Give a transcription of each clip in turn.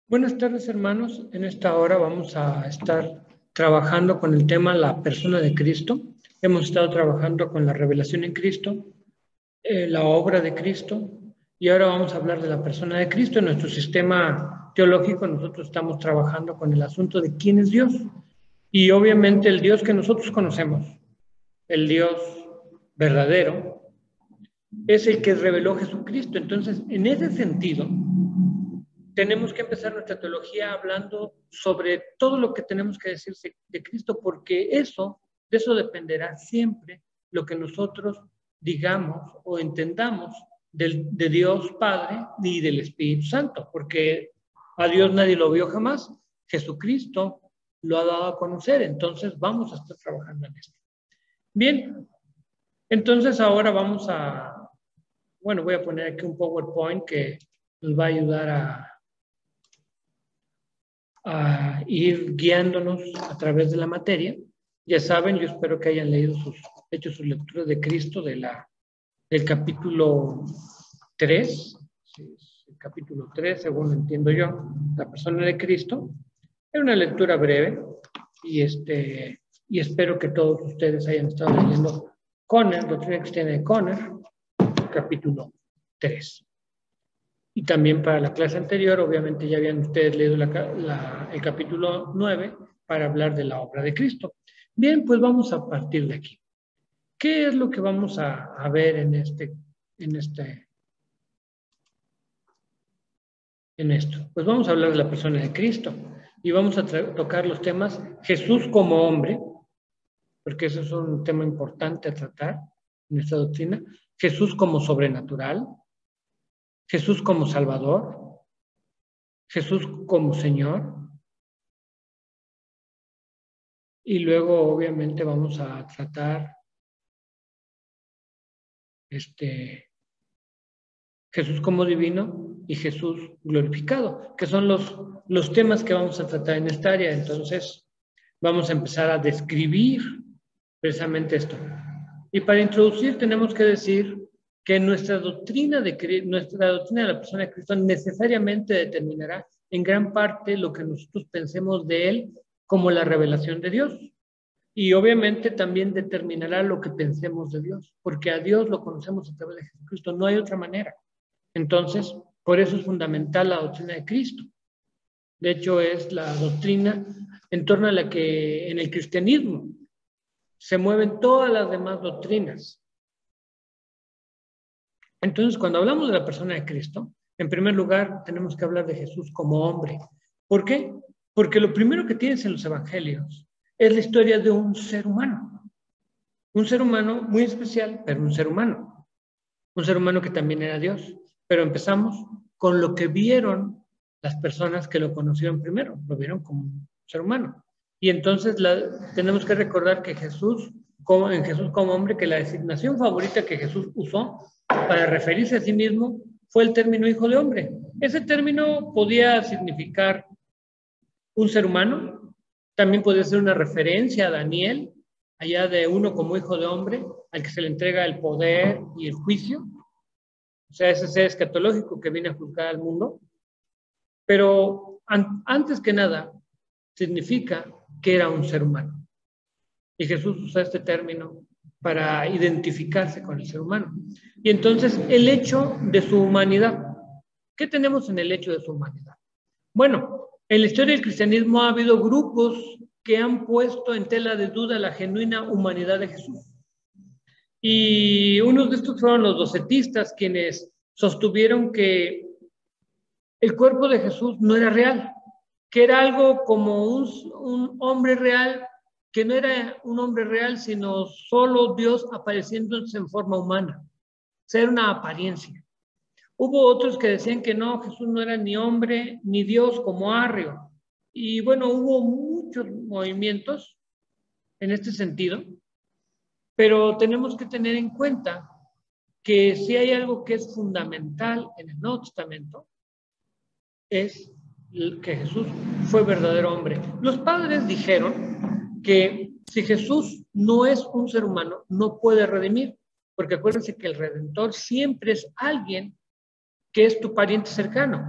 Buenas tardes, hermanos. En esta hora vamos a estar trabajando con el tema la persona de Cristo. Hemos estado trabajando con la revelación en Cristo, la obra de Cristo, y ahora vamos a hablar de la persona de Cristo. En nuestro sistema teológico nosotros estamos trabajando con el asunto de quién es Dios. Y obviamente el Dios que nosotros conocemos, el Dios verdadero, es el que reveló Jesucristo. Entonces, en ese sentido, tenemos que empezar nuestra teología hablando sobre todo lo que tenemos que decir de Cristo, porque de eso dependerá siempre lo que nosotros digamos o entendamos de Dios Padre y del Espíritu Santo, porque a Dios nadie lo vio jamás, Jesucristo lo ha dado a conocer, entonces vamos a estar trabajando en esto. Bien, entonces ahora voy a poner aquí un PowerPoint que nos va a ayudar a ir guiándonos a través de la materia. Ya saben, yo espero que hayan hecho sus lecturas de Cristo del capítulo 3, el capítulo 3, según entiendo yo, la persona de Cristo. Es una lectura breve y espero que todos ustedes hayan estado leyendo Conner, Doctrina Cristiana de Conner, capítulo 3. Y también para la clase anterior, obviamente ya habían ustedes leído el capítulo 9 para hablar de la obra de Cristo. Bien, pues vamos a partir de aquí. ¿Qué es lo que vamos a ver en esto? Pues vamos a hablar de la persona de Cristo y vamos a tocar los temas Jesús como hombre, porque eso es un tema importante a tratar en esta doctrina. Jesús como sobrenatural, Jesús como Salvador, Jesús como Señor. Y luego, obviamente, vamos a tratar Jesús como divino y Jesús glorificado, que son los temas que vamos a tratar en esta área. Entonces, vamos a empezar a describir precisamente esto. Y para introducir, tenemos que decir que nuestra doctrina de la persona de Cristo necesariamente determinará en gran parte lo que nosotros pensemos de Él como la revelación de Dios. Y obviamente también determinará lo que pensemos de Dios, porque a Dios lo conocemos a través de Jesucristo, no hay otra manera. Entonces, por eso es fundamental la doctrina de Cristo. De hecho, es la doctrina en torno a la que en el cristianismo se mueven todas las demás doctrinas. Entonces, cuando hablamos de la persona de Cristo, en primer lugar tenemos que hablar de Jesús como hombre. ¿Por qué? Porque lo primero que tienes en los evangelios es la historia de un ser humano. Un ser humano muy especial, pero un ser humano. Un ser humano que también era Dios. Pero empezamos con lo que vieron las personas que lo conocieron primero. Lo vieron como un ser humano. Y entonces tenemos que recordar que en Jesús como hombre, que la designación favorita que Jesús usó para referirse a sí mismo fue el término hijo de hombre. Ese término podía significar un ser humano, también podía ser una referencia a Daniel, allá de uno como hijo de hombre, al que se le entrega el poder y el juicio, o sea, ese ser escatológico que viene a juzgar al mundo. Pero antes que nada, significa que era un ser humano. Y Jesús usa este término para identificarse con el ser humano. Y entonces, el hecho de su humanidad. ¿Qué tenemos en el hecho de su humanidad? Bueno, en la historia del cristianismo ha habido grupos que han puesto en tela de duda la genuina humanidad de Jesús. Y unos de estos fueron los docetistas, quienes sostuvieron que el cuerpo de Jesús no era real, que era algo como un hombre real, que no era un hombre real, sino solo Dios apareciéndose en forma humana. O sea, era una apariencia. Hubo otros que decían que no, Jesús no era ni hombre ni Dios como Arrio. Y bueno, hubo muchos movimientos en este sentido, pero tenemos que tener en cuenta que si hay algo que es fundamental en el Nuevo Testamento, es que Jesús fue verdadero hombre. Los padres dijeron que si Jesús no es un ser humano, no puede redimir, porque acuérdense que el Redentor siempre es alguien que es tu pariente cercano.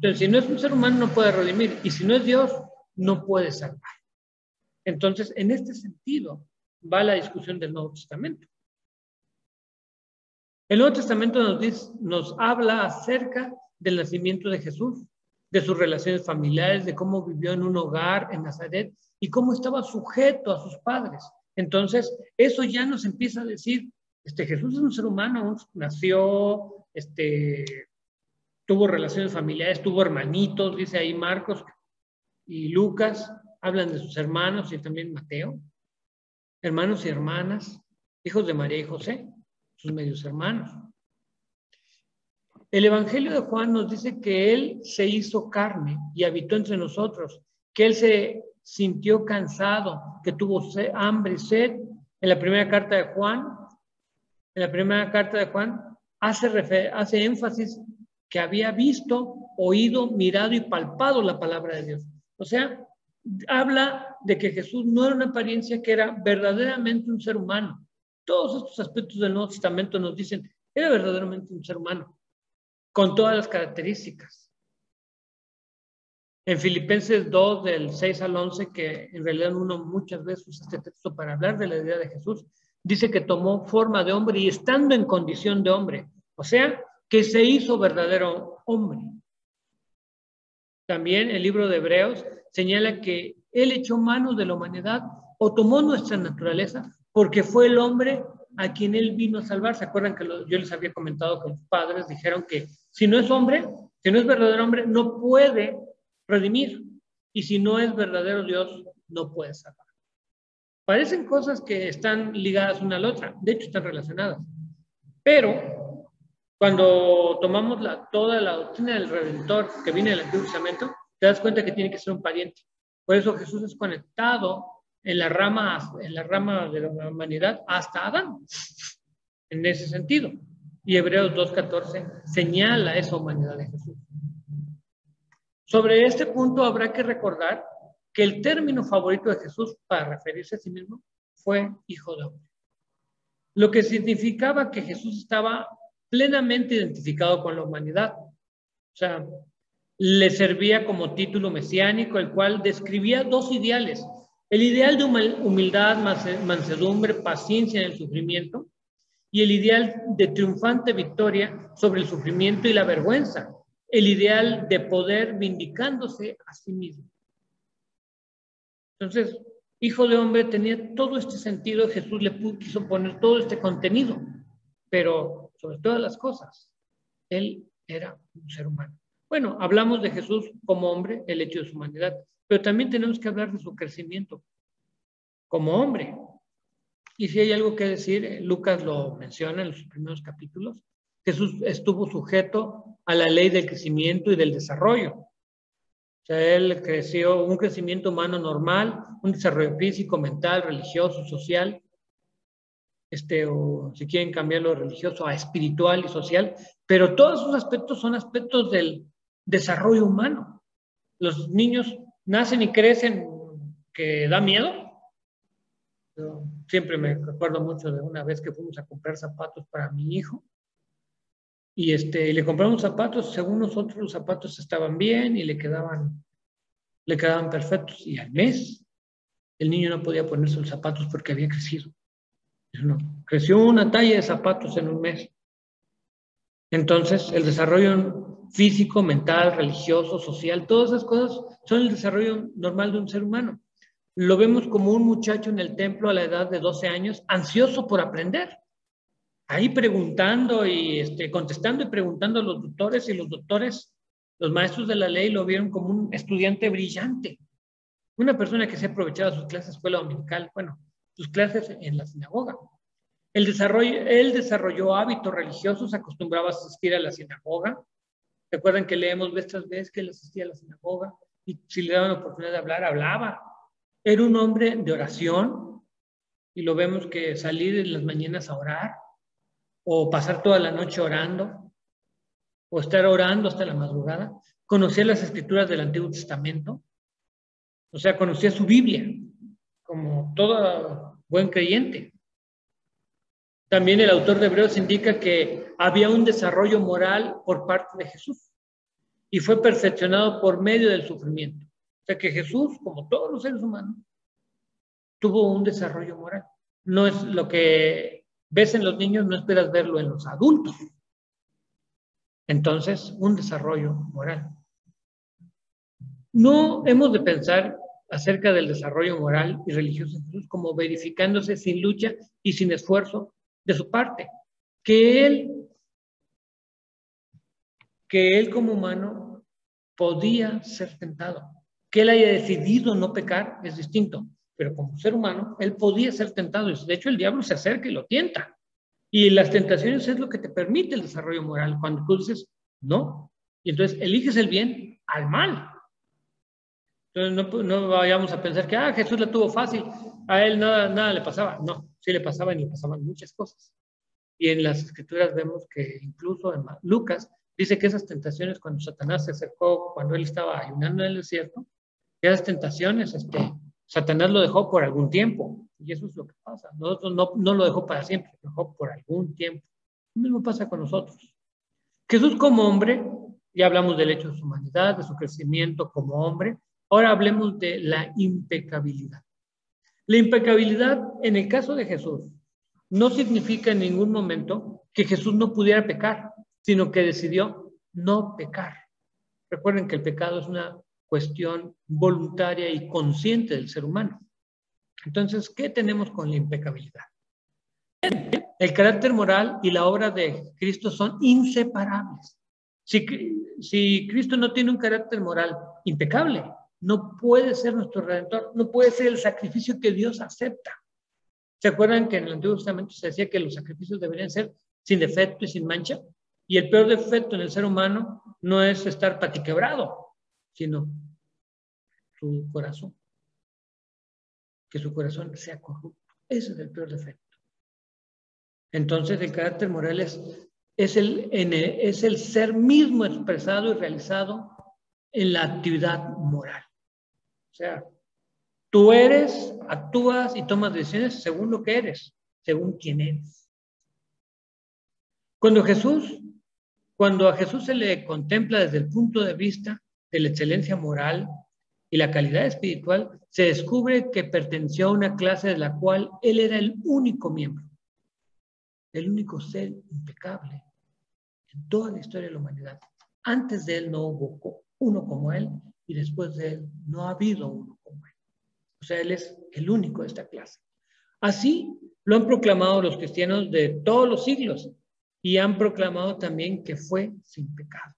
Entonces, si no es un ser humano, no puede redimir. Y si no es Dios, no puede salvar. Entonces, en este sentido, va la discusión del Nuevo Testamento. El Nuevo Testamento nos habla acerca del nacimiento de Jesús, de sus relaciones familiares, de cómo vivió en un hogar en Nazaret y cómo estaba sujeto a sus padres. Entonces, eso ya nos empieza a decir, Jesús es un ser humano, nació, tuvo relaciones familiares, tuvo hermanitos, dice ahí Marcos y Lucas, hablan de sus hermanos y también Mateo, hermanos y hermanas, hijos de María y José, sus medios hermanos. El Evangelio de Juan nos dice que Él se hizo carne y habitó entre nosotros, que Él se sintió cansado, que tuvo hambre y sed. En la primera carta de Juan, hace énfasis que había visto, oído, mirado y palpado la palabra de Dios. O sea, habla de que Jesús no era una apariencia, que era verdaderamente un ser humano. Todos estos aspectos del Nuevo Testamento nos dicen, era verdaderamente un ser humano, con todas las características. En Filipenses 2, del 6 al 11, que en realidad uno muchas veces usa este texto para hablar de la idea de Jesús, dice que tomó forma de hombre y estando en condición de hombre, o sea, que se hizo verdadero hombre. También el libro de Hebreos señala que Él echó mano de la humanidad o tomó nuestra naturaleza porque fue el hombre a quien Él vino a salvar. ¿Se acuerdan que yo les había comentado que los padres dijeron que si no es hombre, si no es verdadero hombre, no puede redimir? Y si no es verdadero Dios, no puede salvar. Parecen cosas que están ligadas una a la otra, de hecho están relacionadas. Pero cuando tomamos toda la doctrina del Redentor que viene del Antiguo Testamento, te das cuenta que tiene que ser un pariente. Por eso Jesús es conectado en la rama de la humanidad hasta Adán, en ese sentido. Y Hebreos 2:14 señala esa humanidad de Jesús. Sobre este punto habrá que recordar que el término favorito de Jesús para referirse a sí mismo fue hijo de hombre. Lo que significaba que Jesús estaba plenamente identificado con la humanidad. O sea, le servía como título mesiánico, el cual describía dos ideales. El ideal de humildad, mansedumbre, paciencia en el sufrimiento, y el ideal de triunfante victoria sobre el sufrimiento y la vergüenza. El ideal de poder vindicándose a sí mismo. Entonces, hijo de hombre tenía todo este sentido, Jesús le quiso poner todo este contenido, pero sobre todas las cosas, Él era un ser humano. Bueno, hablamos de Jesús como hombre, el hecho de su humanidad, pero también tenemos que hablar de su crecimiento como hombre. Y si hay algo que decir, Lucas lo menciona en los primeros capítulos, Jesús estuvo sujeto a la ley del crecimiento y del desarrollo. O sea, él creció un crecimiento humano normal, un desarrollo físico, mental, religioso, social, o si quieren cambiarlo religioso a espiritual y social, pero todos esos aspectos son aspectos del desarrollo humano. Los niños nacen y crecen que da miedo. Yo siempre me acuerdo mucho de una vez que fuimos a comprar zapatos para mi hijo y le compramos zapatos, según nosotros los zapatos estaban bien y le quedaban perfectos, y al mes el niño no podía ponerse los zapatos porque había crecido. No, creció una talla de zapatos en un mes. Entonces, el desarrollo físico, mental, religioso, social, todas esas cosas son el desarrollo normal de un ser humano. Lo vemos como un muchacho en el templo a la edad de 12 años, ansioso por aprender. Ahí preguntando y contestando y preguntando a los doctores, y los doctores, los maestros de la ley, lo vieron como un estudiante brillante. Una persona que se aprovechaba de sus clases de escuela dominical, bueno, sus clases en la sinagoga. Él desarrolló hábitos religiosos, acostumbraba a asistir a la sinagoga. ¿Recuerdan que leemos vez tras vez que él asistía a la sinagoga? Y si le daban la oportunidad de hablar, hablaba. Era un hombre de oración, y lo vemos que salir en las mañanas a orar, o pasar toda la noche orando, o estar orando hasta la madrugada. Conocía las escrituras del Antiguo Testamento, o sea, conocía su Biblia, como todo buen creyente. También el autor de Hebreos indica que había un desarrollo moral por parte de Jesús. y fue perfeccionado por medio del sufrimiento. O sea que Jesús, como todos los seres humanos, tuvo un desarrollo moral. No es lo que ves en los niños, no esperas verlo en los adultos. Entonces, un desarrollo moral. No hemos de pensar acerca del desarrollo moral y religioso de Jesús como verificándose sin lucha y sin esfuerzo de su parte. Que él como humano podía ser tentado. Que él haya decidido no pecar es distinto, pero como ser humano, él podía ser tentado. De hecho, el diablo se acerca y lo tienta. Y las tentaciones es lo que te permite el desarrollo moral. Cuando tú dices, no, y entonces eliges el bien al mal. Entonces no vayamos a pensar que Jesús la tuvo fácil, a él nada le pasaba. No, sí le pasaban y le pasaban muchas cosas. Y en las escrituras vemos que incluso en Lucas dice que esas tentaciones cuando Satanás se acercó, cuando él estaba ayunando en el desierto, esas tentaciones, Satanás lo dejó por algún tiempo. Y eso es lo que pasa. Nosotros no lo dejó para siempre, lo dejó por algún tiempo. Lo mismo pasa con nosotros. Jesús como hombre, ya hablamos del hecho de su humanidad, de su crecimiento como hombre. Ahora hablemos de la impecabilidad. La impecabilidad, en el caso de Jesús, no significa en ningún momento que Jesús no pudiera pecar, sino que decidió no pecar. Recuerden que el pecado es una cuestión voluntaria y consciente del ser humano. Entonces, ¿qué tenemos con la impecabilidad? El carácter moral y la obra de Cristo son inseparables. Si Cristo no tiene un carácter moral impecable, no puede ser nuestro Redentor, no puede ser el sacrificio que Dios acepta. ¿Se acuerdan que en el Antiguo Testamento se decía que los sacrificios deberían ser sin defecto y sin mancha? Y el peor defecto en el ser humano no es estar patiquebrado, sino su corazón. Que su corazón sea corrupto. Ese es el peor defecto. Entonces, el carácter moral es el ser mismo expresado y realizado en la actividad moral. O sea, tú eres, actúas y tomas decisiones según lo que eres, según quién eres. Cuando a Jesús se le contempla desde el punto de vista de la excelencia moral y la calidad espiritual, se descubre que perteneció a una clase de la cual él era el único miembro, el único ser impecable en toda la historia de la humanidad. Antes de él no hubo uno como él y después de él no ha habido uno como él. O sea, él es el único de esta clase. Así lo han proclamado los cristianos de todos los siglos y han proclamado también que fue sin pecado.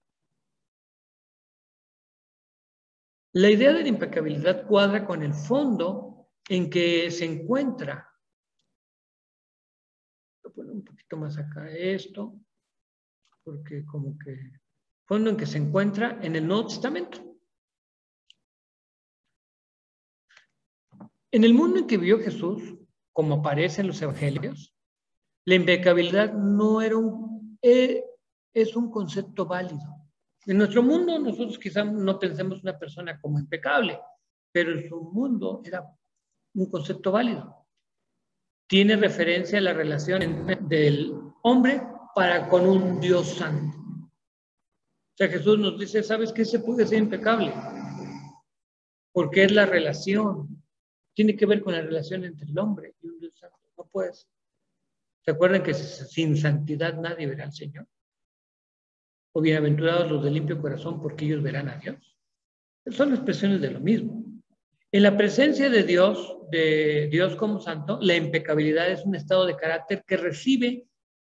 La idea de la impecabilidad cuadra con el fondo en que se encuentra. Voy a poner un poquito más acá esto, porque como que fondo en que se encuentra en el Nuevo Testamento. En el mundo en que vivió Jesús, como aparece en los evangelios, la impecabilidad no era es un concepto válido. En nuestro mundo, nosotros quizás no pensemos una persona como impecable, pero en su mundo era un concepto válido. Tiene referencia a la relación del hombre para con un Dios santo. O sea, Jesús nos dice, ¿sabes qué? Se puede ser impecable, porque es la relación. Tiene que ver con la relación entre el hombre y un Dios santo. No puedes. ¿Se acuerdan que sin santidad nadie verá al Señor? O bienaventurados los de limpio corazón, porque ellos verán a Dios. Son expresiones de lo mismo. En la presencia de Dios como santo, la impecabilidad es un estado de carácter que recibe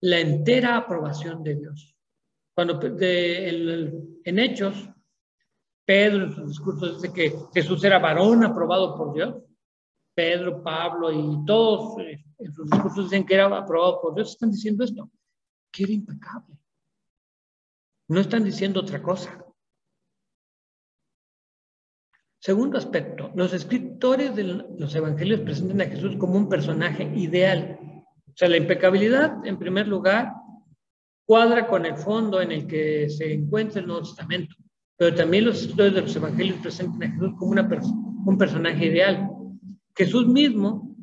la entera aprobación de Dios. Cuando en Hechos, Pedro en sus discursos dice que Jesús era varón aprobado por Dios. Pedro, Pablo y todos en sus discursos dicen que era aprobado por Dios. Están diciendo esto, que era impecable. No están diciendo otra cosa. Segundo aspecto, los escritores de los evangelios presentan a Jesús como un personaje ideal. O sea, la impecabilidad, en primer lugar, cuadra con el fondo en el que se encuentra el Nuevo Testamento. Pero también los escritores de los evangelios presentan a Jesús como un personaje ideal. Jesús mismo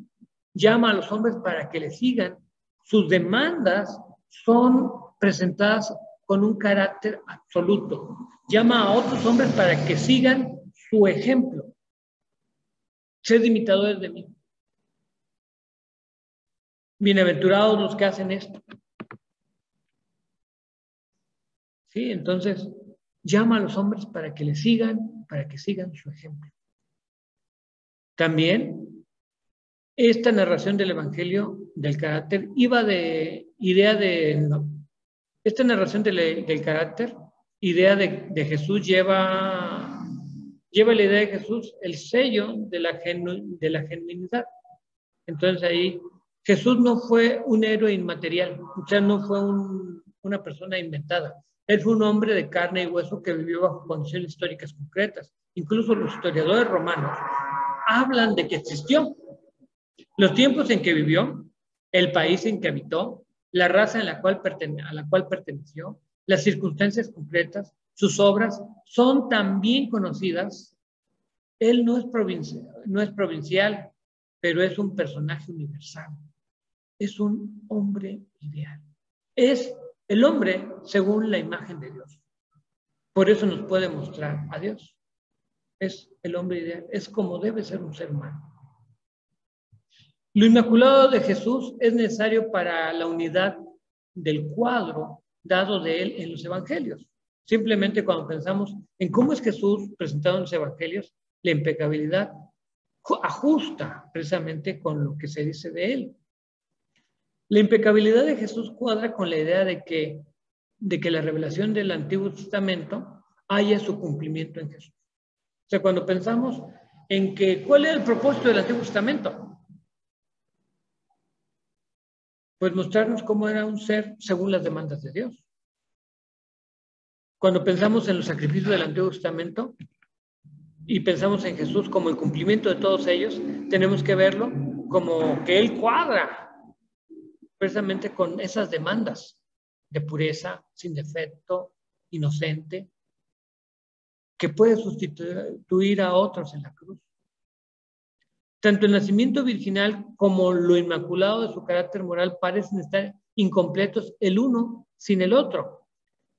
llama a los hombres para que le sigan. Sus demandas son presentadas con un carácter absoluto. llama a otros hombres para que sigan su ejemplo. Sed imitadores de mí. Bienaventurados los que hacen esto. Sí, entonces llama a los hombres para que le sigan, para que sigan su ejemplo. También esta narración del Evangelio del carácter iba de idea de... No, esta narración del carácter, idea de Jesús lleva la idea de Jesús el sello de la genuinidad. Entonces ahí Jesús no fue un héroe inmaterial, o sea, no fue una persona inventada. Él fue un hombre de carne y hueso que vivió bajo condiciones históricas concretas. Incluso los historiadores romanos hablan de que existió. Los tiempos en que vivió, el país en que habitó, la raza a la cual perteneció, las circunstancias concretas, sus obras son también conocidas. Él no es provincial, pero es un personaje universal. Es un hombre ideal. Es el hombre según la imagen de Dios. Por eso nos puede mostrar a Dios. Es el hombre ideal. Es como debe ser un ser humano. Lo inmaculado de Jesús es necesario para la unidad del cuadro dado de él en los evangelios. Simplemente cuando pensamos en cómo es Jesús presentado en los evangelios, la impecabilidad ajusta precisamente con lo que se dice de él. La impecabilidad de Jesús cuadra con la idea de que la revelación del Antiguo Testamento haya su cumplimiento en Jesús. O sea, cuando pensamos en que ¿cuál era el propósito del Antiguo Testamento? Pues mostrarnos cómo era un ser según las demandas de Dios. Cuando pensamos en los sacrificios del Antiguo Testamento y pensamos en Jesús como el cumplimiento de todos ellos, tenemos que verlo como que Él cuadra precisamente con esas demandas de pureza, sin defecto, inocente, que puede sustituir a otros en la cruz. Tanto el nacimiento virginal como lo inmaculado de su carácter moral parecen estar incompletos el uno sin el otro,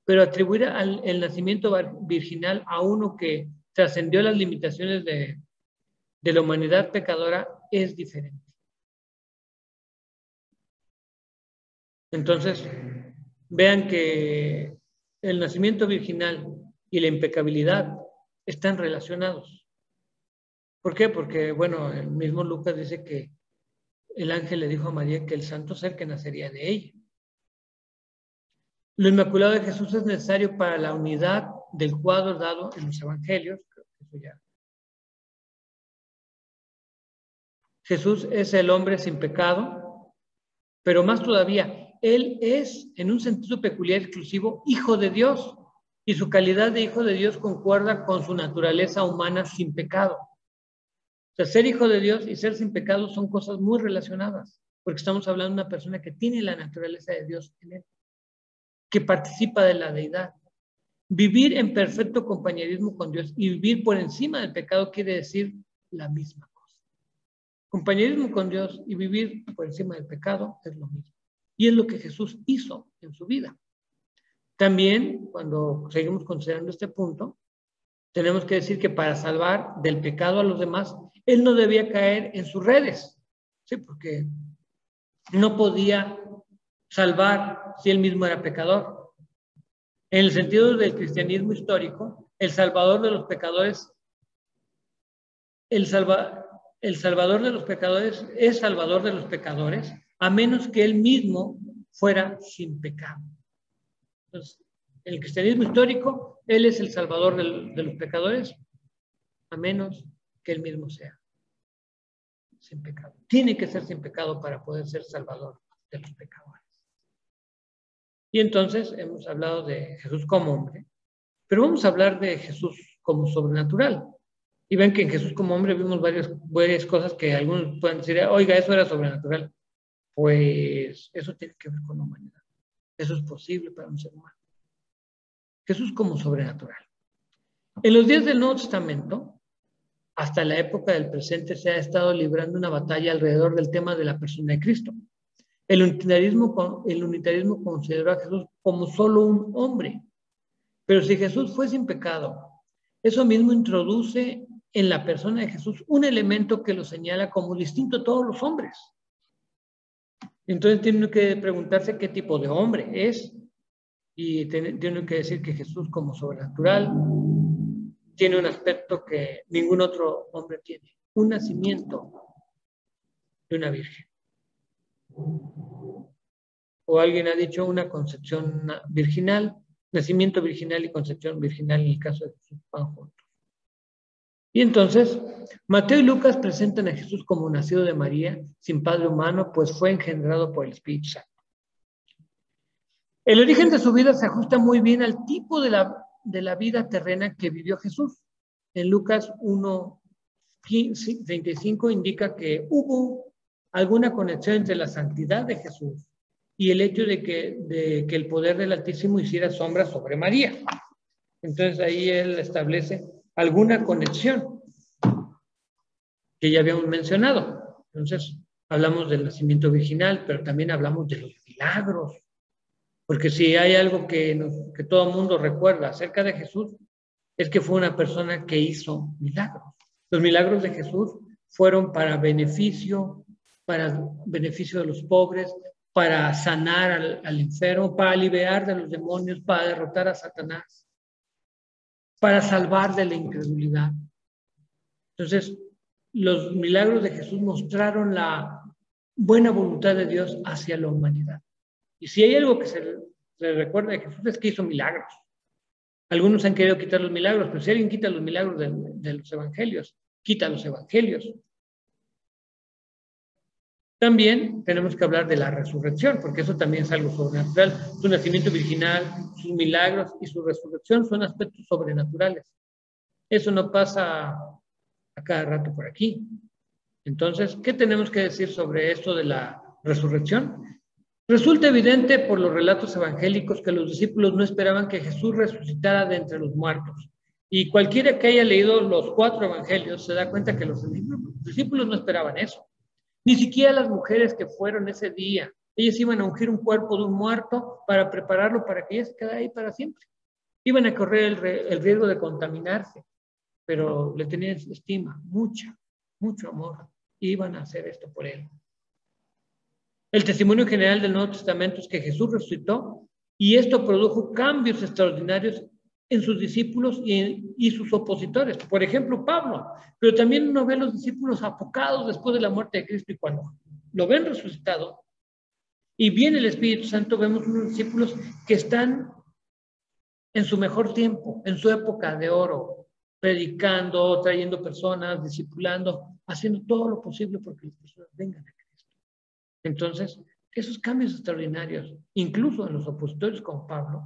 pero atribuir el nacimiento virginal a uno que trascendió las limitaciones de la humanidad pecadora es diferente. Entonces, vean que el nacimiento virginal y la impecabilidad están relacionados. ¿Por qué? Porque, bueno, el mismo Lucas dice que el ángel le dijo a María que el santo ser que nacería de ella. Lo inmaculado de Jesús es necesario para la unidad del cuadro dado en los evangelios. Creo que eso ya. Jesús es el hombre sin pecado, pero más todavía, Él es, en un sentido peculiar exclusivo, hijo de Dios, y su calidad de hijo de Dios concuerda con su naturaleza humana sin pecado. O sea, ser hijo de Dios y ser sin pecado son cosas muy relacionadas, porque estamos hablando de una persona que tiene la naturaleza de Dios en él, que participa de la deidad. Vivir en perfecto compañerismo con Dios y vivir por encima del pecado quiere decir la misma cosa. Compañerismo con Dios y vivir por encima del pecado es lo mismo. Y es lo que Jesús hizo en su vida. También, cuando seguimos considerando este punto, tenemos que decir que para salvar del pecado a los demás, Él no debía caer en sus redes, ¿sí? Porque no podía salvar si Él mismo era pecador. En el sentido del cristianismo histórico, el salvador de los pecadores, el salvador de los pecadores es salvador de los pecadores, a menos que Él mismo fuera sin pecado. Entonces, en el cristianismo histórico, Él es el salvador de los pecadores, a menos que Él mismo sea sin pecado. Tiene que ser sin pecado para poder ser salvador de los pecadores. Y entonces hemos hablado de Jesús como hombre, pero vamos a hablar de Jesús como sobrenatural. Y ven que en Jesús como hombre vimos varias cosas que algunos pueden decir, oiga, eso era sobrenatural. Pues eso tiene que ver con la humanidad. Eso es posible para un ser humano. Jesús como sobrenatural. En los días del Nuevo Testamento, hasta la época del presente, se ha estado librando una batalla alrededor del tema de la persona de Cristo. El unitarismo consideró a Jesús como solo un hombre, Pero si Jesús fue sin pecado, eso mismo introduce en la persona de Jesús un elemento que lo señala como distinto a todos los hombres. Entonces tiene que preguntarse qué tipo de hombre es, y tiene que decir que Jesús, como sobrenatural, tiene un aspecto que ningún otro hombre tiene: un nacimiento de una virgen. O alguien ha dicho una concepción virginal, nacimiento virginal y concepción virginal en el caso de Jesús van juntos. Y entonces, Mateo y Lucas presentan a Jesús como nacido de María, sin padre humano, pues fue engendrado por el Espíritu Santo. El origen de su vida se ajusta muy bien al tipo de la vida terrena que vivió Jesús. En Lucas 1:35 indica que hubo alguna conexión entre la santidad de Jesús y el hecho de que el poder del Altísimo hiciera sombra sobre María. Entonces ahí él establece alguna conexión que ya habíamos mencionado. Entonces hablamos del nacimiento virginal, pero también hablamos de los milagros. Porque si hay algo que todo el mundo recuerda acerca de Jesús, es que fue una persona que hizo milagros. Los milagros de Jesús fueron para beneficio de los pobres, para sanar al enfermo, para liberar de los demonios, para derrotar a Satanás, para salvar de la incredulidad. Entonces, los milagros de Jesús mostraron la buena voluntad de Dios hacia la humanidad. Y si hay algo que se le recuerda de Jesús es que hizo milagros. Algunos han querido quitar los milagros, pero si alguien quita los milagros de los evangelios, quita los evangelios. También tenemos que hablar de la resurrección, porque eso también es algo sobrenatural. Su nacimiento virginal, sus milagros y su resurrección son aspectos sobrenaturales. Eso no pasa a cada rato por aquí. Entonces, ¿qué tenemos que decir sobre esto de la resurrección? Resulta evidente por los relatos evangélicos que los discípulos no esperaban que Jesús resucitara de entre los muertos. Y cualquiera que haya leído los 4 evangelios se da cuenta que los discípulos no esperaban eso. Ni siquiera las mujeres que fueron ese día. Ellas iban a ungir un cuerpo de un muerto para prepararlo para que ella se quedara ahí para siempre. Iban a correr el riesgo de contaminarse, pero le tenían estima, mucho amor. Y iban a hacer esto por él. El testimonio general del Nuevo Testamento es que Jesús resucitó y esto produjo cambios extraordinarios en sus discípulos y sus opositores. Por ejemplo, Pablo. Pero también uno ve a los discípulos apocados después de la muerte de Cristo, y cuando lo ven resucitado y viene el Espíritu Santo, vemos unos discípulos que están en su mejor tiempo, en su época de oro, predicando, trayendo personas, discipulando, haciendo todo lo posible porque las personas vengan a Cristo. Entonces, esos cambios extraordinarios, incluso en los opositores como Pablo,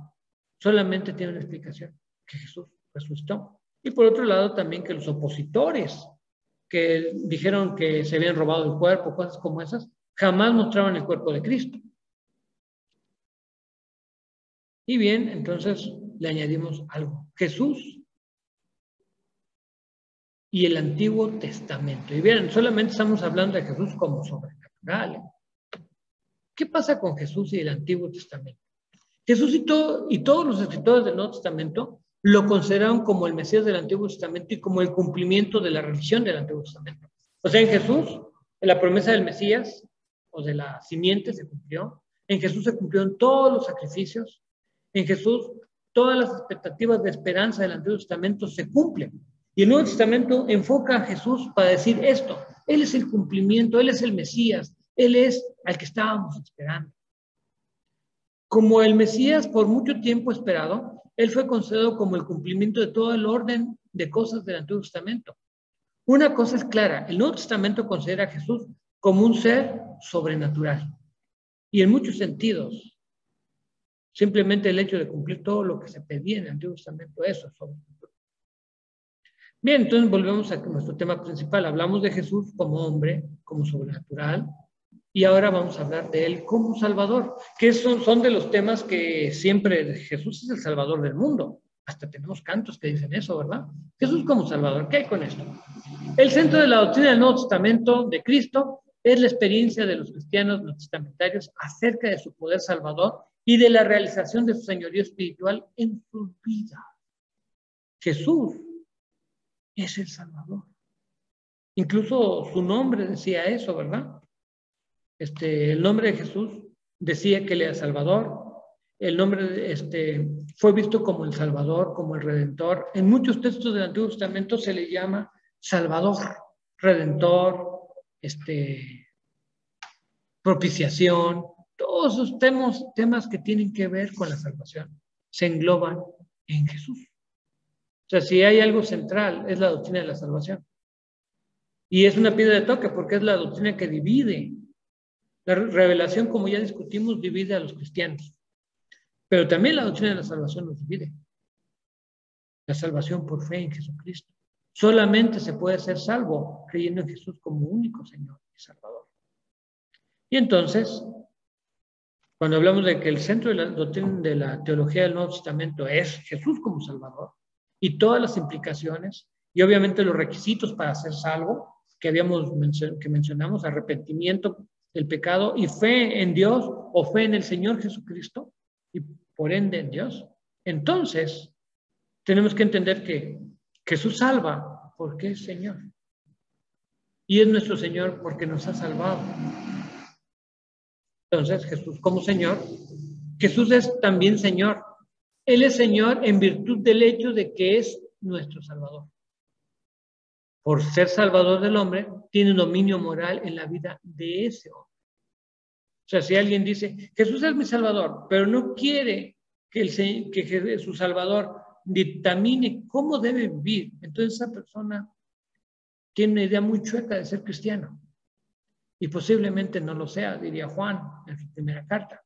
solamente tienen una explicación: que Jesús resucitó. Y por otro lado también que los opositores que dijeron que se habían robado el cuerpo, cosas como esas, jamás mostraban el cuerpo de Cristo. Y bien, entonces le añadimos algo: Jesús y el Antiguo Testamento. Y bien, solamente estamos hablando de Jesús como sobrenatural. ¿Qué pasa con Jesús y el Antiguo Testamento? Jesús y todos los escritores del Nuevo Testamento lo consideraron como el Mesías del Antiguo Testamento y como el cumplimiento de la religión del Antiguo Testamento. O sea, en Jesús, la promesa del Mesías o de la simiente se cumplió. En Jesús se cumplieron todos los sacrificios. En Jesús, todas las expectativas de esperanza del Antiguo Testamento se cumplen. Y el Nuevo Testamento enfoca a Jesús para decir esto: Él es el cumplimiento, Él es el Mesías, Él es al que estábamos esperando. Como el Mesías por mucho tiempo esperado, Él fue considerado como el cumplimiento de todo el orden de cosas del Antiguo Testamento. Una cosa es clara: el Nuevo Testamento considera a Jesús como un ser sobrenatural. Y en muchos sentidos, simplemente el hecho de cumplir todo lo que se pedía en el Antiguo Testamento, eso es sobrenatural. Bien, entonces volvemos a nuestro tema principal. Hablamos de Jesús como hombre, como sobrenatural, y ahora vamos a hablar de Él como Salvador, que son de los temas que siempre Jesús es el Salvador del mundo. Hasta tenemos cantos que dicen eso, ¿verdad? Jesús como Salvador. ¿Qué hay con esto? El centro de la doctrina del Nuevo Testamento de Cristo es la experiencia de los cristianos neotestamentarios acerca de su poder salvador y de la realización de su señorío espiritual en sus vidas. Jesús es el Salvador. Incluso su nombre decía eso, ¿verdad? El nombre de Jesús decía que él era Salvador. El nombre fue visto como el Salvador, como el Redentor. En muchos textos del Antiguo Testamento se le llama Salvador, Redentor, propiciación. Todos esos temas que tienen que ver con la salvación se engloban en Jesús. O sea, si hay algo central, es la doctrina de la salvación. Y es una piedra de toque porque es la doctrina que divide. La revelación, como ya discutimos, divide a los cristianos. Pero también la doctrina de la salvación nos divide. La salvación por fe en Jesucristo. Solamente se puede ser salvo creyendo en Jesús como único Señor y Salvador. Y entonces, cuando hablamos de que el centro de la doctrina de la teología del Nuevo Testamento es Jesús como Salvador y todas las implicaciones y obviamente los requisitos para ser salvo que mencionamos, arrepentimiento del pecado y fe en Dios o fe en el Señor Jesucristo y por ende en Dios, entonces tenemos que entender que Jesús salva porque es Señor y es nuestro Señor porque nos ha salvado. Entonces Jesús como Señor, Jesús es también Señor. Él es Señor en virtud del hecho de que es nuestro Salvador. Por ser Salvador del hombre, tiene dominio moral en la vida de ese hombre. O sea, si alguien dice, Jesús es mi Salvador, pero no quiere que su Salvador dictamine cómo debe vivir, entonces esa persona tiene una idea muy chueca de ser cristiano. Y posiblemente no lo sea, diría Juan en su primera carta.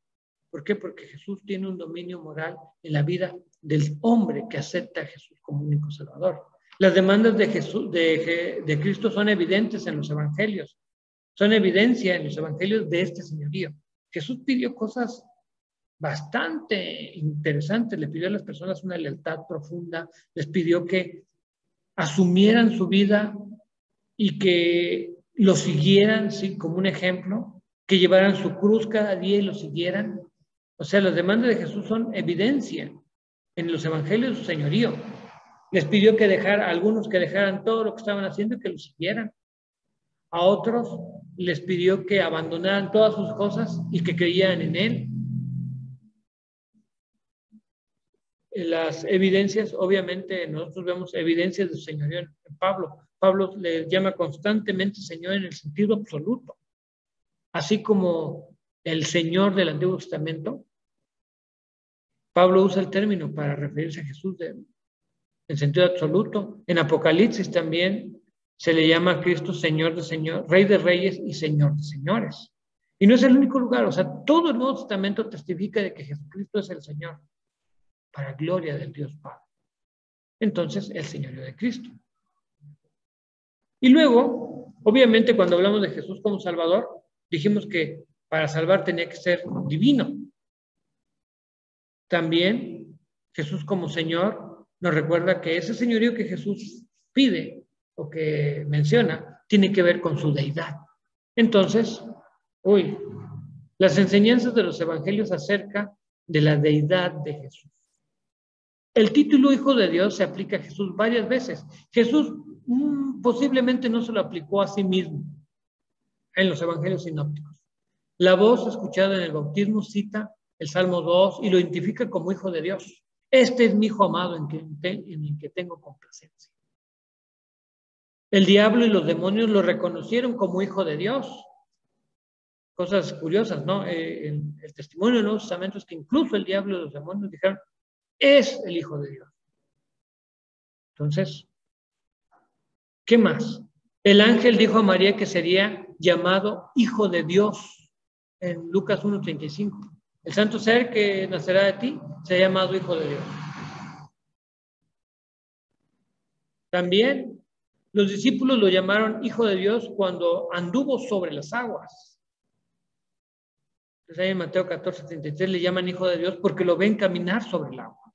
¿Por qué? Porque Jesús tiene un dominio moral en la vida del hombre que acepta a Jesús como único Salvador. Las demandas de Jesús, de Cristo son evidentes en los evangelios. Son evidencia en los evangelios de este señorío. Jesús pidió cosas bastante interesantes. Le pidió a las personas una lealtad profunda. Les pidió que asumieran su vida y que lo siguieran, sí, como un ejemplo, que llevaran su cruz cada día y lo siguieran. O sea, las demandas de Jesús son evidencia en los evangelios de su señorío. Les pidió a algunos que dejaran todo lo que estaban haciendo y que lo siguieran. A otros les pidió que abandonaran todas sus cosas y que creyeran en él. Las evidencias, obviamente, nosotros vemos evidencias de su señorío en Pablo. Pablo le llama constantemente Señor en el sentido absoluto. Así como el Señor del Antiguo Testamento, Pablo usa el término para referirse a Jesús en sentido absoluto. En Apocalipsis también se le llama a Cristo Señor de Señores, Rey de Reyes y Señor de Señores. Y no es el único lugar, o sea, todo el Nuevo Testamento testifica de que Jesucristo es el Señor, para gloria del Dios Padre. Entonces, el señorío de Cristo. Y luego, obviamente, cuando hablamos de Jesús como Salvador, dijimos que para salvar tenía que ser divino. También, Jesús como Señor nos recuerda que ese señorío que Jesús pide o que menciona tiene que ver con su deidad. Entonces, las enseñanzas de los evangelios acerca de la deidad de Jesús. El título Hijo de Dios se aplica a Jesús varias veces. Jesús posiblemente no se lo aplicó a sí mismo en los evangelios sinópticos. La voz escuchada en el bautismo cita el Salmo 2 y lo identifica como Hijo de Dios. Este es mi Hijo amado en el que tengo complacencia. El diablo y los demonios lo reconocieron como Hijo de Dios. Cosas curiosas, ¿no? El testimonio del Nuevo Testamento es que incluso el diablo y los demonios dijeron, es el Hijo de Dios. Entonces, ¿qué más? El ángel dijo a María que sería llamado Hijo de Dios en Lucas 1:35. El santo ser que nacerá de ti será llamado Hijo de Dios. También los discípulos lo llamaron Hijo de Dios cuando anduvo sobre las aguas. Entonces ahí en Mateo 14:33 le llaman Hijo de Dios porque lo ven caminar sobre el agua.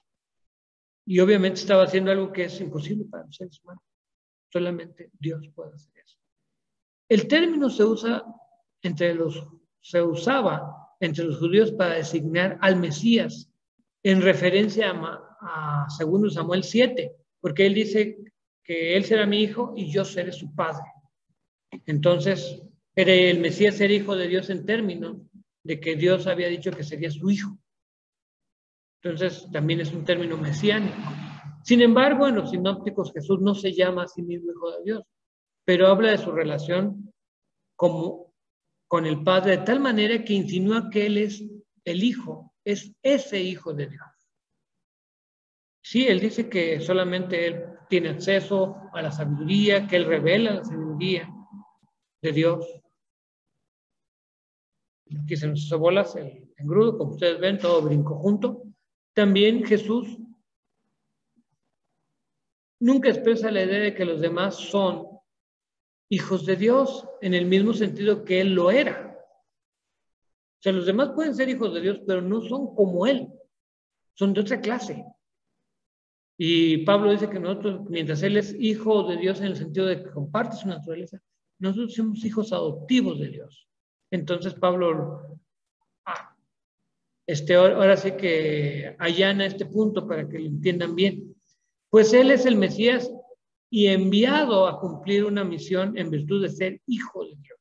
Y obviamente estaba haciendo algo que es imposible para los seres humanos. Solamente Dios puede hacer eso. El término se usaba entre los judíos para designar al Mesías, en referencia a 2 Samuel 7, porque él dice que él será mi hijo y yo seré su padre. Entonces, el Mesías era hijo de Dios en términos de que Dios había dicho que sería su hijo. Entonces, también es un término mesiánico. Sin embargo, en los sinópticos Jesús no se llama a sí mismo hijo de Dios, pero habla de su relación con el Padre de tal manera que insinúa que él es el hijo, es ese hijo de Dios. Sí, él dice que solamente él tiene acceso a la sabiduría, que él revela la sabiduría de Dios. Aquí se nos hizo bolas el engrudo, como ustedes ven, todo brincó junto. También Jesús nunca expresa la idea de que los demás son hijos de Dios, en el mismo sentido que él lo era. O sea, los demás pueden ser hijos de Dios, pero no son como él, son de otra clase. Y Pablo dice que nosotros, mientras él es hijo de Dios en el sentido de que comparte su naturaleza, nosotros somos hijos adoptivos de Dios. Entonces Pablo, ahora sí que allana este punto para que lo entiendan bien. Pues él es el Mesías y enviado a cumplir una misión en virtud de ser hijo de Dios.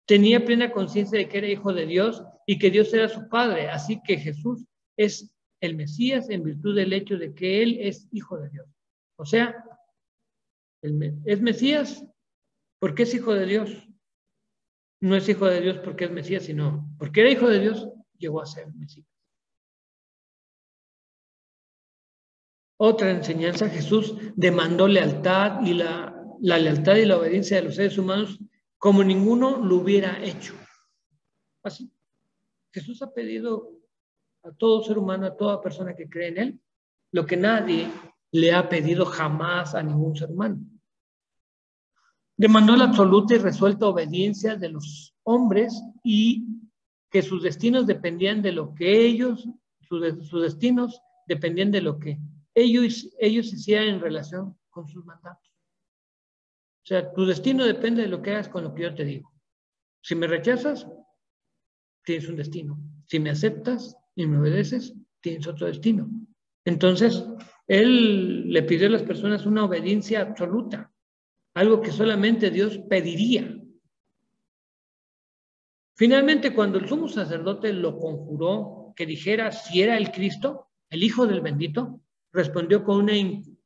Tenía plena conciencia de que era hijo de Dios y que Dios era su padre, así que Jesús es el Mesías en virtud del hecho de que él es hijo de Dios. O sea, es Mesías porque es hijo de Dios. No es hijo de Dios porque es Mesías, sino porque era hijo de Dios, llegó a ser Mesías. Otra enseñanza, Jesús demandó lealtad y la lealtad y la obediencia de los seres humanos como ninguno lo hubiera hecho. Así, Jesús ha pedido a todo ser humano, a toda persona que cree en él, lo que nadie le ha pedido jamás a ningún ser humano. Demandó la absoluta y resuelta obediencia de los hombres y que sus destinos dependían de lo que ellos, sus destinos dependían de lo que ellos hicieran en relación con sus mandatos. O sea, tu destino depende de lo que hagas con lo que yo te digo. Si me rechazas, tienes un destino. Si me aceptas y me obedeces, tienes otro destino. Entonces, él le pidió a las personas una obediencia absoluta, algo que solamente Dios pediría. Finalmente, cuando el sumo sacerdote lo conjuró que dijera si era el Cristo, el Hijo del Bendito, respondió con una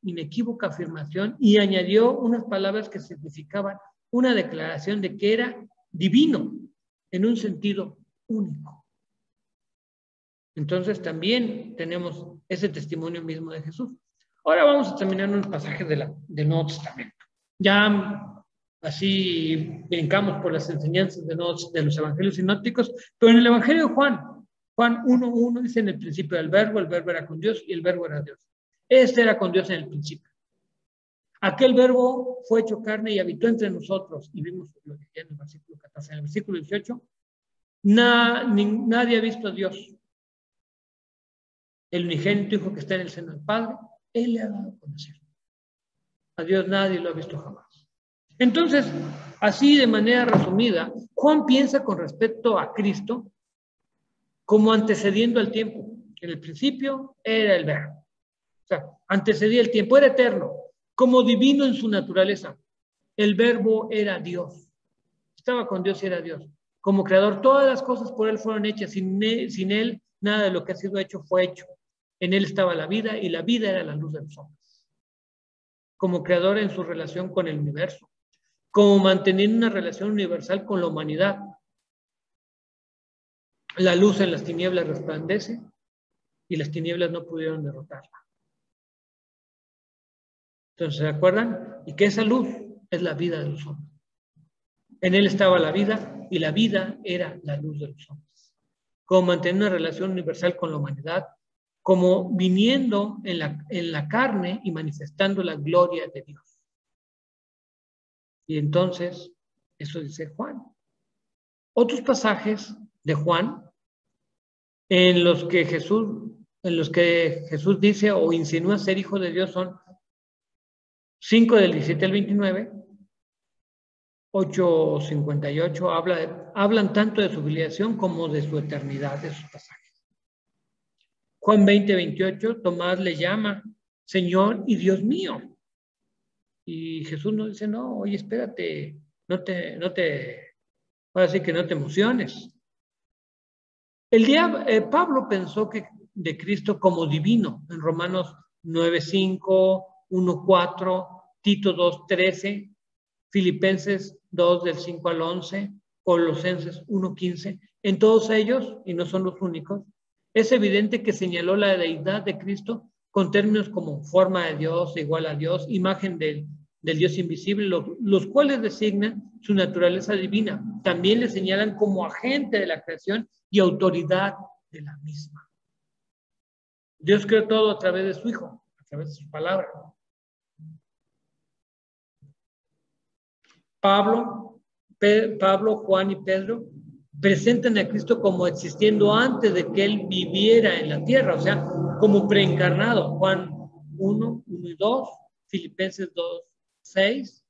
inequívoca afirmación y añadió unas palabras que significaban una declaración de que era divino en un sentido único. Entonces también tenemos ese testimonio mismo de Jesús. Ahora vamos a terminar unos pasajes del Nuevo Testamento. Ya así brincamos por las enseñanzas de los evangelios sinópticos, pero en el evangelio de Juan 1:1 dice: en el principio del verbo, el verbo era con Dios y el verbo era Dios. Este era con Dios en el principio. Aquel verbo fue hecho carne y habitó entre nosotros, y vimos lo que decía en el versículo 14. En el versículo 18, nadie ha visto a Dios. El unigénito Hijo que está en el seno del Padre, Él le ha dado a conocer. A Dios nadie lo ha visto jamás. Entonces, así de manera resumida, Juan piensa con respecto a Cristo como antecediendo al tiempo. En el principio era el verbo. O sea, antecedía el tiempo, era eterno, como divino en su naturaleza. El verbo era Dios. Estaba con Dios y era Dios. Como creador, todas las cosas por Él fueron hechas. Sin Él, nada de lo que ha sido hecho fue hecho. En Él estaba la vida y la vida era la luz de los hombres. Como creador en su relación con el universo. Como manteniendo una relación universal con la humanidad. La luz en las tinieblas resplandece y las tinieblas no pudieron derrotarla. Entonces, ¿se acuerdan? Y que esa luz es la vida de los hombres. En Él estaba la vida y la vida era la luz de los hombres. Como mantener una relación universal con la humanidad, como viniendo en la carne y manifestando la gloria de Dios. Y entonces, eso dice Juan. Otros pasajes de Juan en los que Jesús dice o insinúa ser hijo de Dios son 5 del 17 al 29 8:58 hablan tanto de su filiación como de su eternidad, de sus pasajes. Juan 20:28, Tomás le llama Señor y Dios mío. Y Jesús nos dice, no, oye, espérate, ahora sí que no te emociones. Pablo pensó de Cristo como divino en Romanos 9:5, 1:4, Tito 2:13, Filipenses 2 del 5 al 11, Colosenses 1:15. En todos ellos, y no son los únicos, es evidente que señaló la deidad de Cristo con términos como forma de Dios, igual a Dios, imagen del Dios invisible, los cuales designan su naturaleza divina. También le señalan como agente de la creación y autoridad de la misma. Dios creó todo a través de su Hijo, a través de su palabra. Pablo, Juan y Pedro presentan a Cristo como existiendo antes de que Él viviera en la tierra, o sea, como preencarnado. Juan 1 y 2, Filipenses 2:6,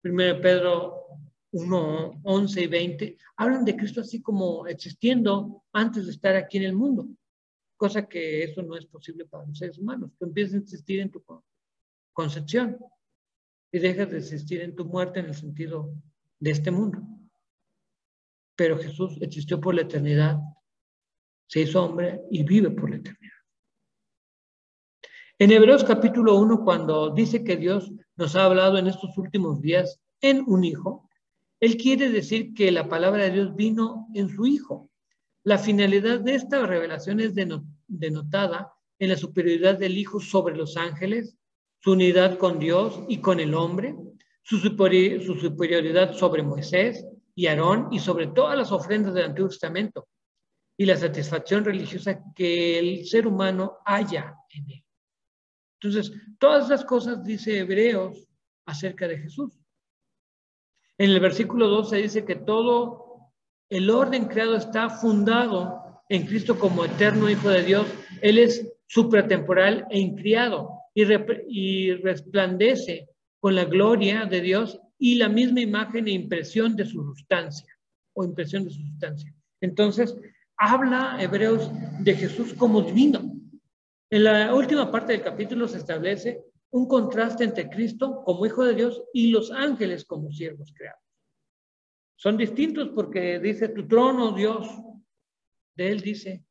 1 Pedro 1:11 y 20, hablan de Cristo así como existiendo antes de estar aquí en el mundo, cosa que eso no es posible para los seres humanos. Tú empiezas a existir en tu concepción y dejas de existir en tu muerte en el sentido de este mundo. Pero Jesús existió por la eternidad, se hizo hombre y vive por la eternidad. En Hebreos capítulo 1, cuando dice que Dios nos ha hablado en estos últimos días en un Hijo, Él quiere decir que la palabra de Dios vino en su Hijo. La finalidad de esta revelación es denotada en la superioridad del Hijo sobre los ángeles, su unidad con Dios y con el hombre, su superioridad sobre Moisés y Aarón y sobre todas las ofrendas del Antiguo Testamento, y la satisfacción religiosa que el ser humano halla en él. Entonces, todas esas cosas dice Hebreos acerca de Jesús. En el versículo 12 dice que todo el orden creado está fundado en Cristo como eterno Hijo de Dios. Él es supratemporal e incriado y resplandece con la gloria de Dios y la misma imagen e impresión de su sustancia, o impresión de su sustancia. Entonces, habla Hebreos de Jesús como divino. En la última parte del capítulo se establece un contraste entre Cristo como Hijo de Dios y los ángeles como siervos creados. Son distintos porque dice tu trono, Dios. De él dice,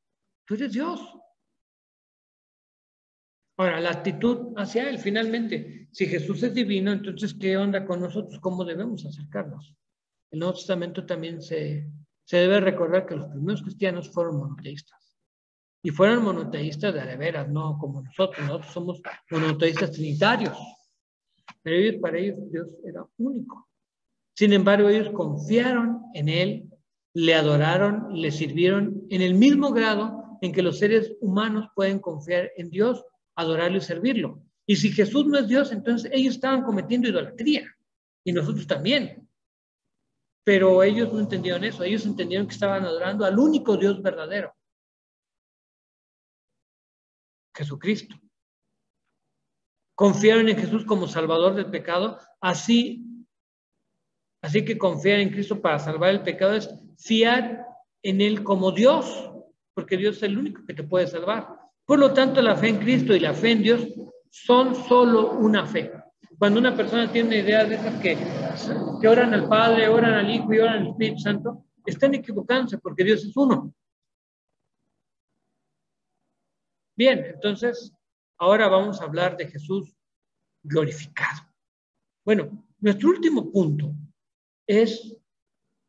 tú eres Dios. Ahora, la actitud hacia él, finalmente, si Jesús es divino, entonces, ¿qué onda con nosotros? ¿Cómo debemos acercarnos? El Nuevo Testamento también se debe recordar que los primeros cristianos fueron monoteístas. Y fueron monoteístas de veras, no como nosotros. Nosotros somos monoteístas trinitarios. Pero para ellos Dios era único. Sin embargo, ellos confiaron en Él, le adoraron, le sirvieron en el mismo grado en que los seres humanos pueden confiar en Dios, adorarlo y servirlo. Y si Jesús no es Dios, entonces ellos estaban cometiendo idolatría. Y nosotros también. Pero ellos no entendieron eso. Ellos entendieron que estaban adorando al único Dios verdadero. Jesucristo. Confiaron en Jesús como salvador del pecado, así que confiar en Cristo para salvar el pecado es fiar en Él como Dios, porque Dios es el único que te puede salvar. Por lo tanto, la fe en Cristo y la fe en Dios son solo una fe. Cuando una persona tiene una idea de esas que oran al Padre, oran al Hijo y oran al Espíritu Santo, están equivocándose porque Dios es uno. Bien, entonces, ahora vamos a hablar de Jesús glorificado. Bueno, nuestro último punto es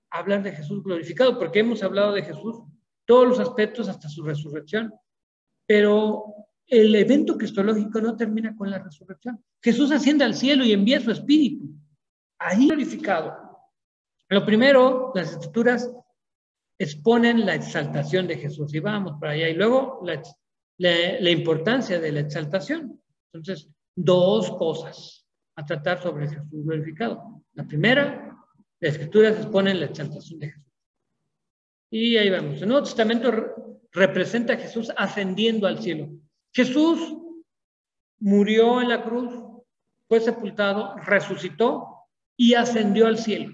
hablar de Jesús glorificado, porque hemos hablado de Jesús todos los aspectos hasta su resurrección, pero el evento cristológico no termina con la resurrección. Jesús asciende al cielo y envía su espíritu, ahí glorificado. Lo primero, las escrituras exponen la exaltación de Jesús, y vamos para allá, y luego la importancia de la exaltación. Entonces, dos cosas a tratar sobre Jesús glorificado. La primera, las escrituras exponen la exaltación de Jesús. Y ahí vamos. El Nuevo Testamento representa a Jesús ascendiendo al cielo. Jesús murió en la cruz, fue sepultado, resucitó y ascendió al cielo.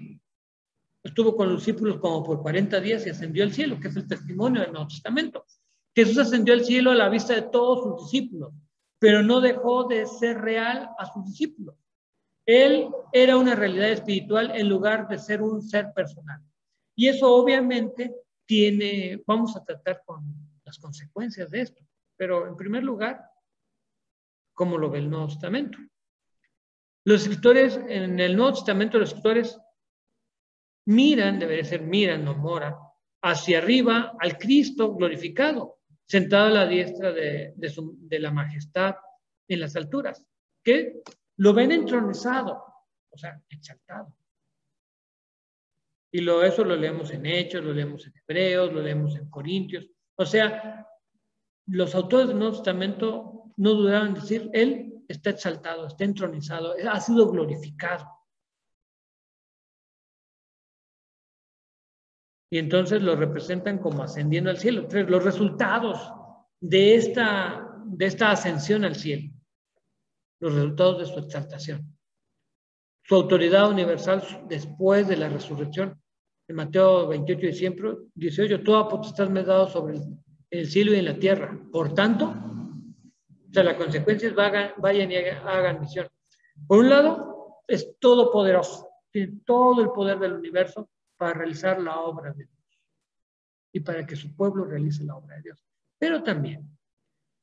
Estuvo con los discípulos como por 40 días y ascendió al cielo, que es el testimonio del Nuevo Testamento. Jesús ascendió al cielo a la vista de todos sus discípulos, pero no dejó de ser real a sus discípulos. Él era una realidad espiritual en lugar de ser un ser personal. Y eso obviamente vamos a tratar con las consecuencias de esto. Pero en primer lugar, ¿cómo lo ve el Nuevo Testamento? Los escritores, en el Nuevo Testamento, los escritores miran, debería ser miran, no moran, hacia arriba al Cristo glorificado, sentado a la diestra de la majestad en las alturas, que lo ven entronizado, o sea, exaltado. Y eso lo leemos en Hechos, lo leemos en Hebreos, lo leemos en Corintios. O sea, los autores del Nuevo Testamento no dudaban en decir, Él está exaltado, está entronizado, ha sido glorificado. Y entonces lo representan como ascendiendo al cielo. Entonces, los resultados de esta ascensión al cielo, los resultados de su exaltación, su autoridad universal después de la resurrección. En Mateo 28, 18, toda potestad me ha dado sobre el cielo y en la tierra. Por tanto, o sea, las consecuencias vayan y hagan misión. Por un lado, es todopoderoso, tiene todo el poder del universo para realizar la obra de Dios y para que su pueblo realice la obra de Dios. Pero también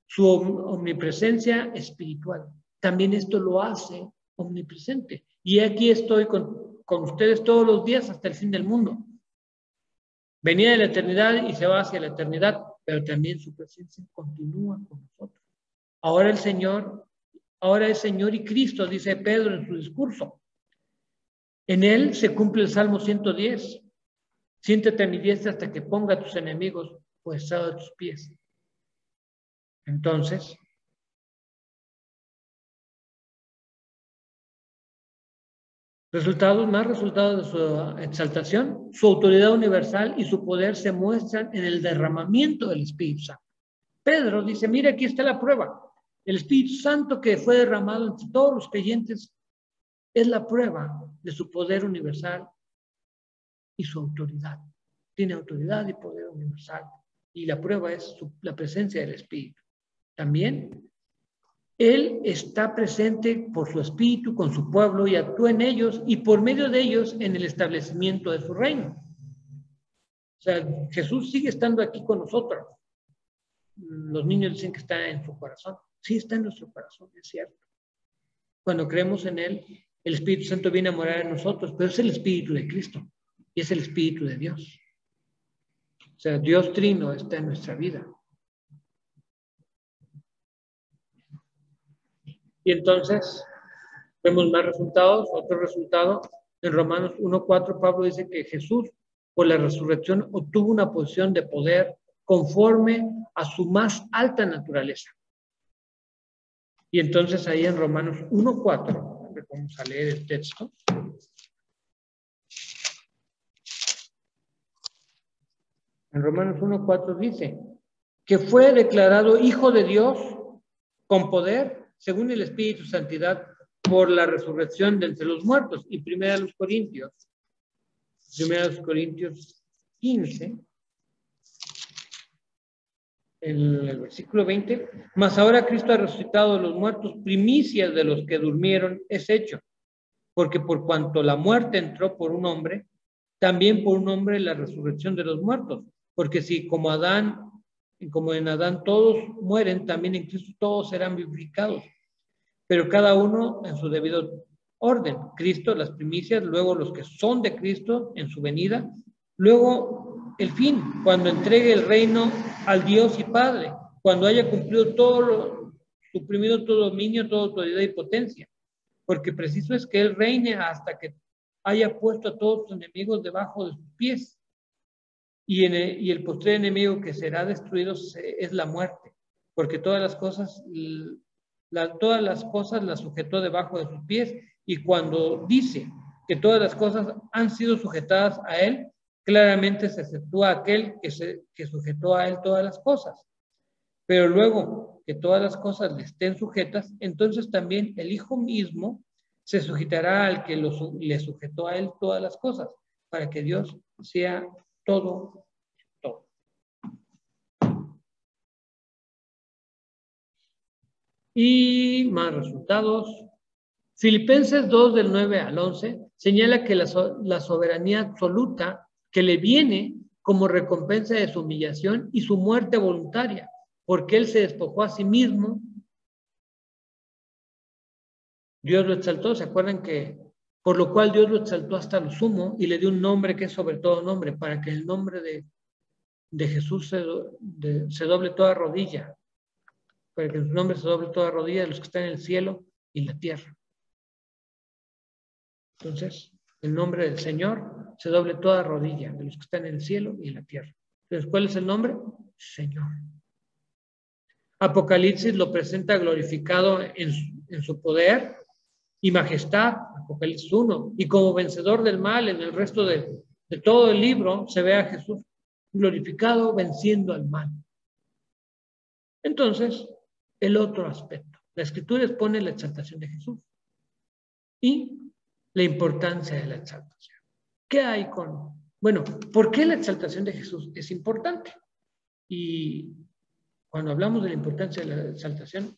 su omnipresencia espiritual, también esto lo hace omnipresente. Y aquí estoy con ustedes todos los días hasta el fin del mundo. Venía de la eternidad y se va hacia la eternidad, pero también su presencia continúa con nosotros. Ahora es Señor y Cristo, dice Pedro en su discurso. En él se cumple el Salmo 110. Siéntate a mi diestra hasta que ponga a tus enemigos por estrado de tus pies. Entonces, más resultados de su exaltación, su autoridad universal y su poder se muestran en el derramamiento del Espíritu Santo. Pedro dice, mira, aquí está la prueba. El Espíritu Santo que fue derramado entre todos los creyentes es la prueba de su poder universal y su autoridad. Tiene autoridad y poder universal. Y la prueba es la presencia del Espíritu. También, Él está presente por su Espíritu con su pueblo y actúa en ellos y por medio de ellos en el establecimiento de su reino. O sea, Jesús sigue estando aquí con nosotros. Los niños dicen que está en su corazón. Sí, está en nuestro corazón, es cierto. Cuando creemos en Él, el Espíritu Santo viene a morar en nosotros, pero es el Espíritu de Cristo y es el Espíritu de Dios. O sea, Dios Trino está en nuestra vida. Y entonces, vemos más resultados. Otro resultado, en Romanos 1:4, Pablo dice que Jesús, por la resurrección, obtuvo una posición de poder conforme a su más alta naturaleza. Y entonces ahí en Romanos 1:4, vamos a leer el texto. En Romanos 1:4 dice que fue declarado Hijo de Dios con poder, según el Espíritu de Santidad, por la resurrección de entre los muertos. Y 1 Corintios 15, el versículo 20, mas ahora Cristo ha resucitado de los muertos, primicias de los que durmieron es hecho, porque por cuanto la muerte entró por un hombre, también por un hombre la resurrección de los muertos, porque si como en Adán todos mueren, también en Cristo todos serán vivificados, pero cada uno en su debido orden. Cristo, las primicias, luego los que son de Cristo en su venida, luego el fin, cuando entregue el reino al Dios y Padre, cuando haya cumplido suprimido todo dominio, toda autoridad y potencia, porque preciso es que Él reine hasta que haya puesto a todos sus enemigos debajo de sus pies. Y el postrer enemigo que será destruido es la muerte, porque todas las cosas las sujetó debajo de sus pies, y cuando dice que todas las cosas han sido sujetadas a Él, claramente se exceptúa aquel que sujetó a Él todas las cosas. Pero luego que todas las cosas le estén sujetas, entonces también el Hijo mismo Se sujetará al que le sujetó a él todas las cosas, para que Dios sea todo, todo. Y más resultados. Filipenses 2, del 9 al 11, señala que la soberanía absoluta que le viene como recompensa de su humillación y su muerte voluntaria, porque él se despojó a sí mismo. Dios lo exaltó, ¿se acuerdan que por lo cual Dios lo exaltó hasta lo sumo y le dio un nombre que es sobre todo nombre, para que el nombre de Jesús se doble toda rodilla, para que en su nombre se doble toda rodilla de los que están en el cielo y en la tierra? Entonces, el nombre del Señor se doble toda rodilla de los que están en el cielo y en la tierra. Entonces, ¿cuál es el nombre? Señor. Apocalipsis lo presenta glorificado en su poder y majestad, Apocalipsis 1, y como vencedor del mal. En el resto de todo el libro se ve a Jesús glorificado venciendo al mal. Entonces, el otro aspecto. La Escritura expone la exaltación de Jesús y la importancia de la exaltación. ¿Qué hay con? Bueno, ¿por qué la exaltación de Jesús es importante? Y cuando hablamos de la importancia de la exaltación,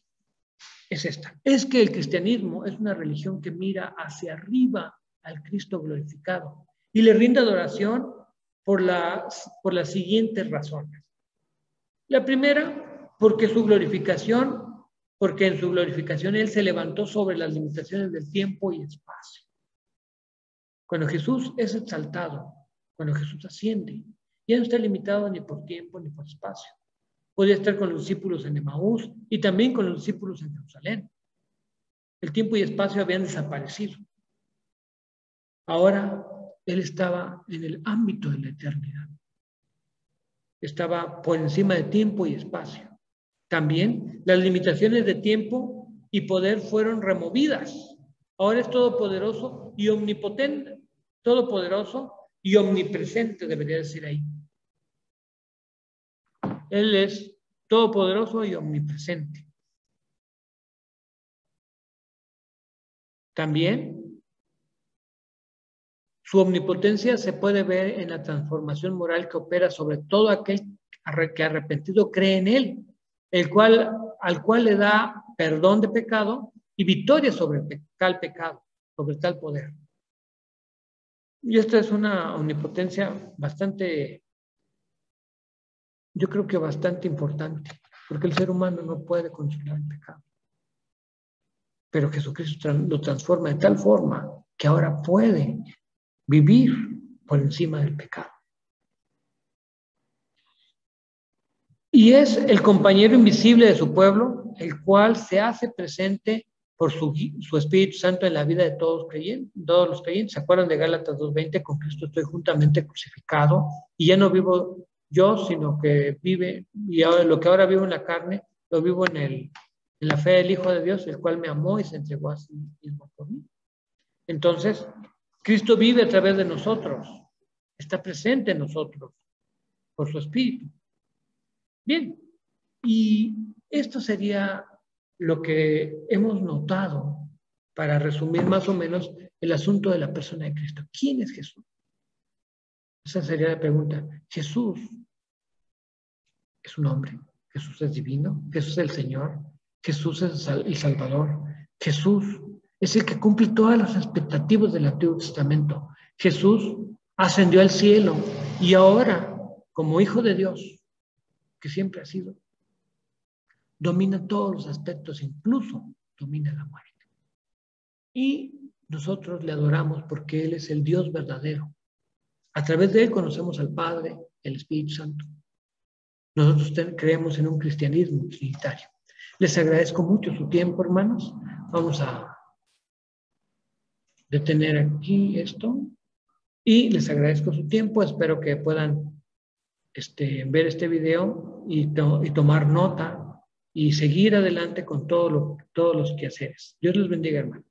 es esta. Es que el cristianismo es una religión que mira hacia arriba al Cristo glorificado y le rinde adoración por las siguientes razones. La primera, porque en su glorificación Él se levantó sobre las limitaciones del tiempo y espacio. Cuando Jesús es exaltado, cuando Jesús asciende, ya no está limitado ni por tiempo ni por espacio. Podía estar con los discípulos en Emaús y también con los discípulos en Jerusalén. El tiempo y espacio habían desaparecido. Ahora Él estaba en el ámbito de la eternidad. Estaba por encima de tiempo y espacio. También las limitaciones de tiempo y poder fueron removidas. Ahora es todopoderoso y omnipotente. Todopoderoso y omnipresente, debería decir ahí. Él es todopoderoso y omnipresente. También su omnipotencia se puede ver en la transformación moral que opera sobre todo aquel que arrepentido cree en Él, al cual le da perdón de pecado y victoria sobre tal pecado, sobre tal poder. Y esta es una omnipotencia bastante, yo creo que bastante importante, porque el ser humano no puede controlar el pecado. Pero Jesucristo lo transforma de tal forma que ahora puede vivir por encima del pecado. Y es el compañero invisible de su pueblo, el cual se hace presente por su Espíritu Santo en la vida de todos los creyentes. ¿Se acuerdan de Gálatas 2:20? Con Cristo estoy juntamente crucificado y ya no vivo yo, sino que vive, y ahora, lo que ahora vivo en la carne, lo vivo en la fe del Hijo de Dios, el cual me amó y se entregó a sí mismo por mí. Entonces, Cristo vive a través de nosotros, está presente en nosotros por su Espíritu. Bien, y esto sería lo que hemos notado para resumir más o menos el asunto de la persona de Cristo. ¿Quién es Jesús? Esa sería la pregunta. Jesús es un hombre, Jesús es divino, Jesús es el Señor, Jesús es el Salvador, Jesús es el que cumple todas las expectativas del Antiguo Testamento. Jesús ascendió al cielo y ahora, como Hijo de Dios, que siempre ha sido, domina todos los aspectos, incluso domina la muerte. Y nosotros le adoramos porque Él es el Dios verdadero. A través de Él conocemos al Padre, el Espíritu Santo. Nosotros creemos en un cristianismo trinitario. Les agradezco mucho su tiempo, hermanos. Vamos a detener aquí esto. Y les agradezco su tiempo. Espero que puedan ver este video y tomar nota y seguir adelante con todos los quehaceres. Dios les bendiga, hermanos.